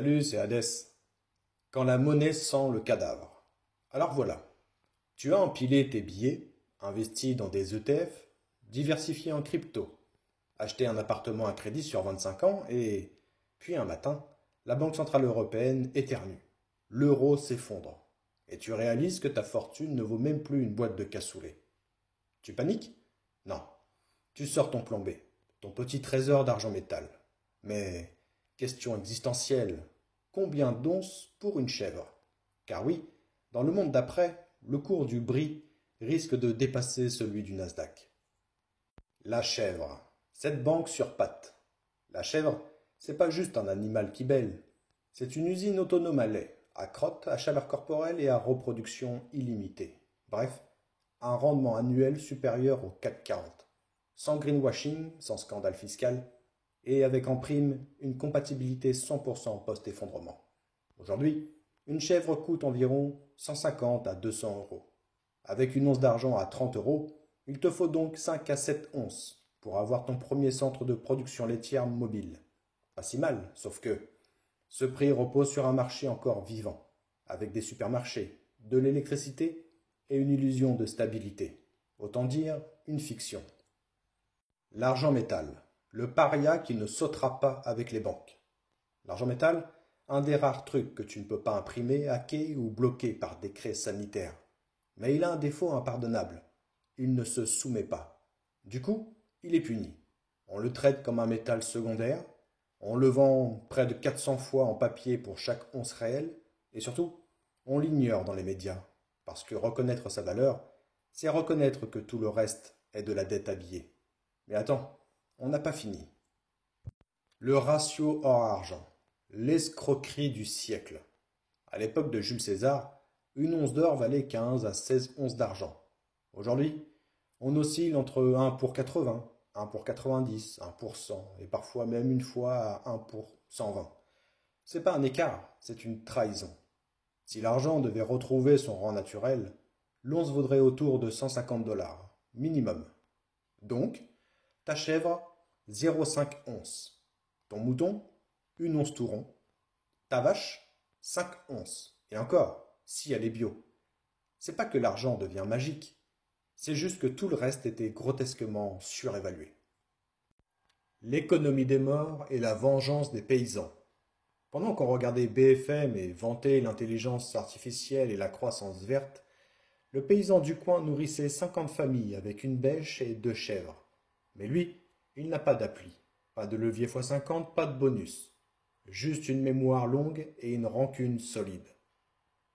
Salut, c'est Hadès. Quand la monnaie sent le cadavre. Alors voilà, tu as empilé tes billets, investi dans des ETF, diversifié en crypto, acheté un appartement à crédit sur 25 ans et, puis un matin, la Banque Centrale Européenne éternue. L'euro s'effondre. Et tu réalises que ta fortune ne vaut même plus une boîte de cassoulet. Tu paniques? Non. Tu sors ton plan B, ton petit trésor d'argent métal. Mais, question existentielle, combien d'onces pour une chèvre? Car oui, dans le monde d'après, le cours du brie risque de dépasser celui du Nasdaq. La chèvre, cette banque sur pattes. La chèvre, c'est pas juste un animal qui bêle, c'est une usine autonome à lait, à crotte, à chaleur corporelle et à reproduction illimitée. Bref, un rendement annuel supérieur au CAC 40. Sans greenwashing, sans scandale fiscal, et avec en prime une compatibilité 100% post-effondrement. Aujourd'hui, une chèvre coûte environ 150 à 200 euros. Avec une once d'argent à 30 euros, il te faut donc 5 à 7 onces pour avoir ton premier centre de production laitière mobile. Pas si mal, sauf que ce prix repose sur un marché encore vivant, avec des supermarchés, de l'électricité et une illusion de stabilité. Autant dire, une fiction. L'argent métal, le paria qui ne sautera pas avec les banques. L'argent métal, un des rares trucs que tu ne peux pas imprimer, hacker ou bloquer par décret sanitaire. Mais il a un défaut impardonnable. Il ne se soumet pas. Du coup, il est puni. On le traite comme un métal secondaire, on le vend près de 400 fois en papier pour chaque once réelle, et surtout, on l'ignore dans les médias. Parce que reconnaître sa valeur, c'est reconnaître que tout le reste est de la dette habillée. Mais attends, on n'a pas fini. Le ratio or-argent, l'escroquerie du siècle. À l'époque de Jules César, une once d'or valait 15 à 16 onces d'argent. Aujourd'hui, on oscille entre 1 pour 80, 1 pour 90, 1 pour 100, et parfois même une fois à 1 pour 120. C'est pas un écart, c'est une trahison. Si l'argent devait retrouver son rang naturel, l'once vaudrait autour de 150 dollars, minimum. Donc, ta chèvre, 0,5 onces. Ton mouton, une once tout rond. Ta vache, 5 onces. Et encore, si elle est bio. C'est pas que l'argent devient magique, c'est juste que tout le reste était grotesquement surévalué. L'économie des morts et la vengeance des paysans. Pendant qu'on regardait BFM et vantait l'intelligence artificielle et la croissance verte, le paysan du coin nourrissait 50 familles avec une bêche et 2 chèvres. Mais lui, il n'a pas d'appli, pas de levier x50, pas de bonus. Juste une mémoire longue et une rancune solide.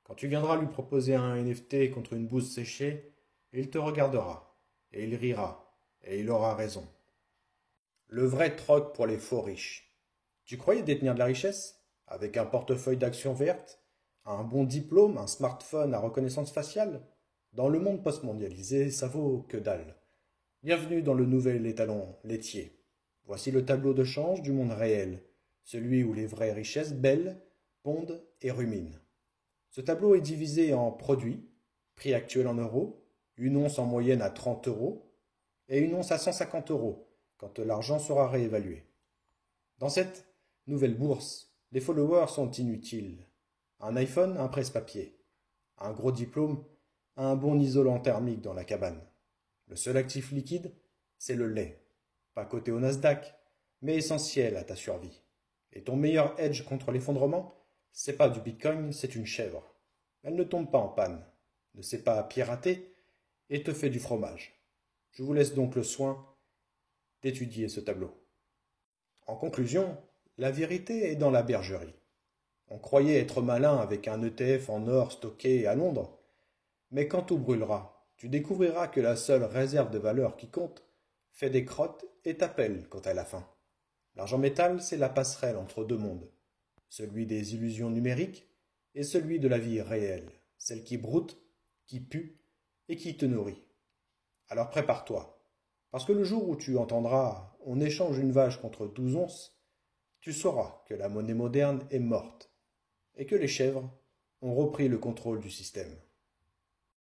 Quand tu viendras lui proposer un NFT contre une bouse séchée, il te regardera, et il rira, et il aura raison. Le vrai troc pour les faux riches. Tu croyais détenir de la richesse? Avec un portefeuille d'actions vertes, un bon diplôme, un smartphone à reconnaissance faciale? Dans le monde post-mondialisé, ça vaut que dalle. Bienvenue dans le nouvel étalon laitier. Voici le tableau de change du monde réel, celui où les vraies richesses bêlent, pondent et ruminent. Ce tableau est divisé en produits, prix actuel en euros, une once en moyenne à 30 euros et une once à 150 euros quand l'argent sera réévalué. Dans cette nouvelle bourse, les followers sont inutiles. Un iPhone, un presse-papier. Un gros diplôme, un bon isolant thermique dans la cabane. Le seul actif liquide, c'est le lait. Pas coté au Nasdaq, mais essentiel à ta survie. Et ton meilleur edge contre l'effondrement, c'est pas du Bitcoin, c'est une chèvre. Elle ne tombe pas en panne, ne sait pas pirater et te fait du fromage. Je vous laisse donc le soin d'étudier ce tableau. En conclusion, la vérité est dans la bergerie. On croyait être malin avec un ETF en or stocké à Londres, mais quand tout brûlera, tu découvriras que la seule réserve de valeur qui compte fait des crottes et t'appelle quand elle a faim. L'argent métal, c'est la passerelle entre deux mondes, celui des illusions numériques et celui de la vie réelle, celle qui broute, qui pue et qui te nourrit. Alors prépare-toi, parce que le jour où tu entendras on échange une vache contre 12 onces, tu sauras que la monnaie moderne est morte et que les chèvres ont repris le contrôle du système.